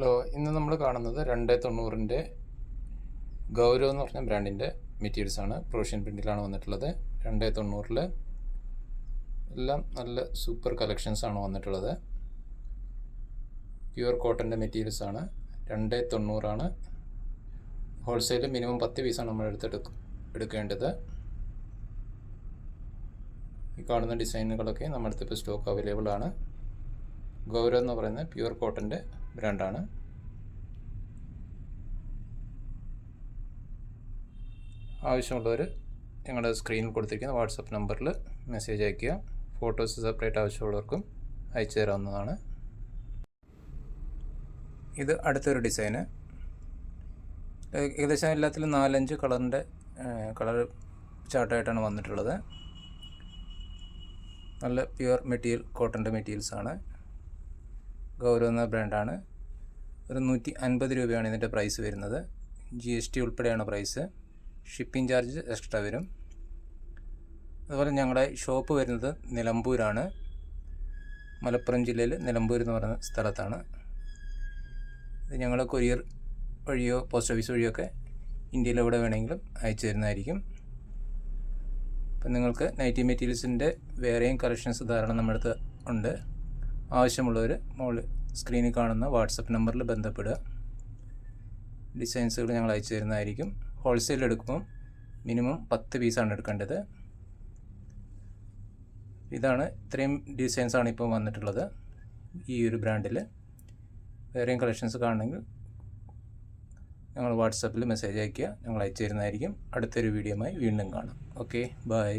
Hello, ഇന്ന് നമ്മൾ കാണുന്നത് 290-ൻ്റെ ഗൗരവ് എന്ന് പറഞ്ഞ ബ്രാൻഡിൻ്റെ മെറ്റീരിയൽസാണ്. പ്രൊഷ്യൻ പ്രിൻറ്റിലാണ് വന്നിട്ടുള്ളത്. 290-ൽ എല്ലാം നല്ല സൂപ്പർ കളക്ഷൻസാണ് വന്നിട്ടുള്ളത്. പ്യുവർ കോട്ടൻ്റെ മെറ്റീരിയൽസാണ്. 290 ഹോൾസെയിൽ മിനിമം 10 പീസാണ് നമ്മൾ എടുക്കേണ്ടത്. ഈ കാണുന്ന ഡിസൈനുകളൊക്കെ നമ്മുടെ അടുത്ത് ഇപ്പോൾ സ്റ്റോക്ക് അവൈലബിൾ ആണ്. ഗൗരവ് എന്ന് പറയുന്ന പ്യുവർ കോട്ടൻ്റെ ബ്രാൻഡാണ്. ആവശ്യമുള്ളവർ ഞങ്ങളുടെ സ്ക്രീനിൽ കൊടുത്തിരിക്കുന്ന വാട്സപ്പ് നമ്പറിൽ മെസ്സേജ് അയയ്ക്കുക. ഫോട്ടോസ് സെപ്പറേറ്റ് ആവശ്യമുള്ളവർക്കും അയച്ചു തരാവുന്നതാണ്. ഇത് അടുത്തൊരു ഡിസൈന്. ഏകദേശം എല്ലാത്തിലും 4-5 കളർ ചാർട്ടായിട്ടാണ് വന്നിട്ടുള്ളത്. നല്ല പ്യുവർ മെറ്റീരിയൽ കോട്ടൻ്റെ മെറ്റീരിയൽസാണ്. ഗൗരവ് എന്ന ബ്രാൻഡാണ്. ഒരു 150 രൂപയാണ് ഇതിൻ്റെ പ്രൈസ് വരുന്നത്. GST ഉൾപ്പെടെയാണ് പ്രൈസ്. ഷിപ്പിംഗ് ചാർജ് എക്സ്ട്രാ വരും. അതുപോലെ ഞങ്ങളുടെ ഷോപ്പ് വരുന്നത് നിലമ്പൂരാണ്. മലപ്പുറം ജില്ലയിൽ നിലമ്പൂർ എന്ന് പറയുന്ന സ്ഥലത്താണ്. ഇത് ഞങ്ങൾ കൊറിയർ വഴിയോ പോസ്റ്റ് ഓഫീസ് വഴിയോ ഒക്കെ ഇന്ത്യയിൽ എവിടെ വേണമെങ്കിലും അയച്ചു തരുന്നതായിരിക്കും. അപ്പം നിങ്ങൾക്ക് നൈറ്റി മെറ്റീരിയൽസിൻ്റെ വേറെയും കളക്ഷൻസ് ധാരാളം നമ്മുടെ അടുത്ത് ഉണ്ട്. ആവശ്യമുള്ളവർ സ്ക്രീനിൽ കാണുന്ന വാട്സപ്പ് നമ്പറിൽ ബന്ധപ്പെടുക. ഡിസൈൻസുകൾ ഞങ്ങൾ അയച്ചു തരുന്നതായിരിക്കും. ഹോൾസെയിൽ എടുക്കുമ്പം മിനിമം 10 പീസാണ് എടുക്കേണ്ടത്. ഇത്രയും ഡിസൈൻസാണ് ഇപ്പോൾ വന്നിട്ടുള്ളത് ഈ ഒരു ബ്രാൻഡിൽ. വേറെയും കളക്ഷൻസ് കാണണമെങ്കിൽ ഞങ്ങൾ വാട്സപ്പിൽ മെസ്സേജ് അയയ്ക്കുക. ഞങ്ങൾ അയച്ചു തരുന്നതായിരിക്കും. അടുത്തൊരു വീഡിയോയുമായി വീണ്ടും കാണാം. Okay, by.